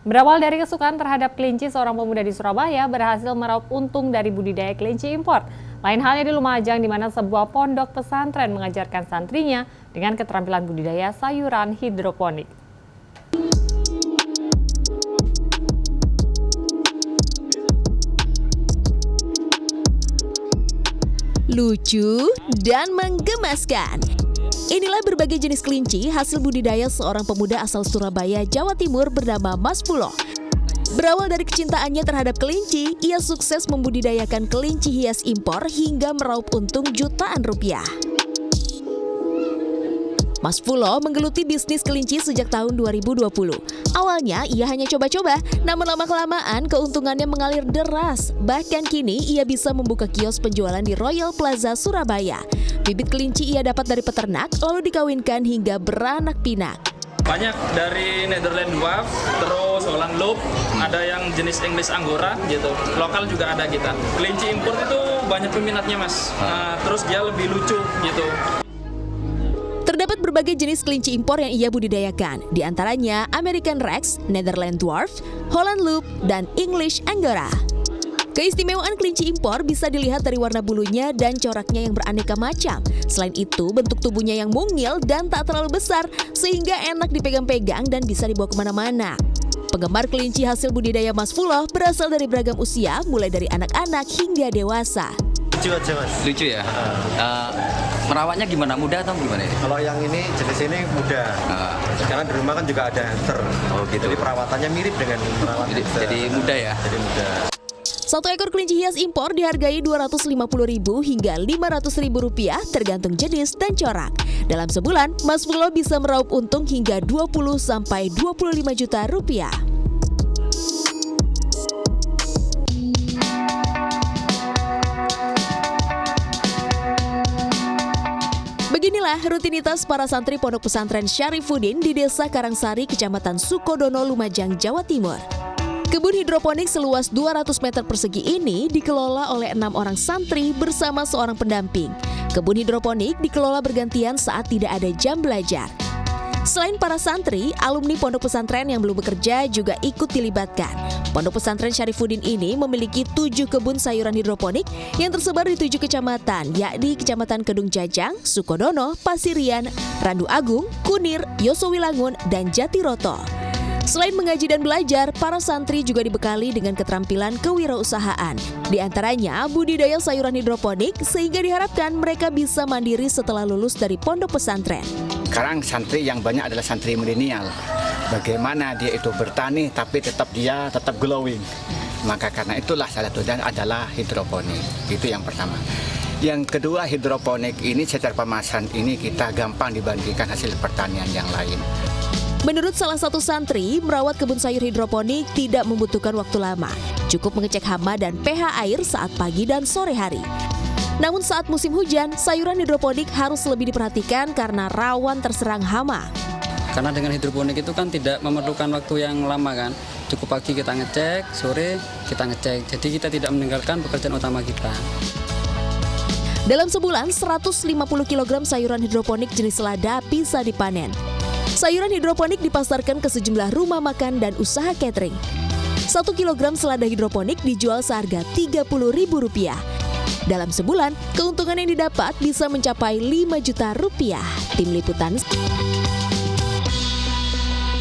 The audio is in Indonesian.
Berawal dari kesukaan terhadap kelinci, seorang pemuda di Surabaya berhasil meraup untung dari budidaya kelinci impor. Lain halnya di Lumajang, di mana sebuah pondok pesantren mengajarkan santrinya dengan keterampilan budidaya sayuran hidroponik. Lucu dan menggemaskan. Inilah berbagai jenis kelinci hasil budidaya seorang pemuda asal Surabaya, Jawa Timur bernama Mas Fuloh. Berawal dari kecintaannya terhadap kelinci, ia sukses membudidayakan kelinci hias impor hingga meraup untung jutaan rupiah. Mas Fuloh menggeluti bisnis kelinci sejak tahun 2020. Awalnya ia hanya coba-coba, namun lama-kelamaan keuntungannya mengalir deras. Bahkan kini ia bisa membuka kios penjualan di Royal Plaza, Surabaya. Bibit kelinci ia dapat dari peternak, lalu dikawinkan hingga beranak pinak. Banyak dari Netherlands Dwarf, terus Holland Loop, ada yang jenis English Angora gitu. Lokal juga ada kita. Kelinci impor itu banyak peminatnya, Mas. Terus dia lebih lucu gitu. Terdapat berbagai jenis kelinci impor yang ia budidayakan, di antaranya American Rex, Netherlands Dwarf, Holland Loop, dan English Angora. Keistimewaan kelinci impor bisa dilihat dari warna bulunya dan coraknya yang beraneka macam. Selain itu, bentuk tubuhnya yang mungil dan tak terlalu besar, sehingga enak dipegang-pegang dan bisa dibawa kemana-mana. Penggemar kelinci hasil budidaya Mas Fuloh berasal dari beragam usia, mulai dari anak-anak hingga dewasa. Lucu aja, Mas. Lucu ya? Merawatnya gimana? Mudah atau gimana? Kalau yang ini, jenis ini mudah. Karena di rumah kan juga ada hamster. Oh gitu. Jadi perawatannya mirip dengan perawat hamster. Jadi mudah ya? Jadi mudah. Satu ekor kelinci hias impor dihargai Rp250.000 hingga Rp500.000 tergantung jenis dan corak. Dalam sebulan, Mas Fuloh bisa meraup untung hingga 20 sampai 25 juta rupiah. Beginilah rutinitas para santri Pondok Pesantren Syarifuddin di Desa Karangsari, Kecamatan Sukodono, Lumajang, Jawa Timur. Kebun hidroponik seluas 200 meter persegi ini dikelola oleh 6 orang santri bersama seorang pendamping. Kebun hidroponik dikelola bergantian saat tidak ada jam belajar. Selain para santri, alumni pondok pesantren yang belum bekerja juga ikut dilibatkan. Pondok pesantren Syarifuddin ini memiliki 7 kebun sayuran hidroponik yang tersebar di 7 kecamatan, yakni Kecamatan Kedung Jajang, Sukodono, Pasirian, Randu Agung, Kunir, Yosowilangun, dan Jatiroto. Selain mengaji dan belajar, para santri juga dibekali dengan keterampilan kewirausahaan. Di antaranya budidaya sayuran hidroponik, sehingga diharapkan mereka bisa mandiri setelah lulus dari pondok pesantren. Sekarang santri yang banyak adalah santri milenial. Bagaimana dia itu bertani tapi dia tetap glowing. Maka karena itulah salah satunya adalah hidroponik. Itu yang pertama. Yang kedua, hidroponik ini secara pemasaran ini kita gampang dibandingkan hasil pertanian yang lain. Menurut salah satu santri, merawat kebun sayur hidroponik tidak membutuhkan waktu lama. Cukup mengecek hama dan pH air saat pagi dan sore hari. Namun saat musim hujan, sayuran hidroponik harus lebih diperhatikan karena rawan terserang hama. Karena dengan hidroponik itu kan tidak memerlukan waktu yang lama kan. Cukup pagi kita ngecek, sore kita ngecek. Jadi kita tidak meninggalkan pekerjaan utama kita. Dalam sebulan, 150 kg sayuran hidroponik jenis selada bisa dipanen. Sayuran hidroponik dipasarkan ke sejumlah rumah makan dan usaha catering. 1 kilogram selada hidroponik dijual seharga Rp30.000. Dalam sebulan, keuntungan yang didapat bisa mencapai Rp5 juta. Tim Liputan.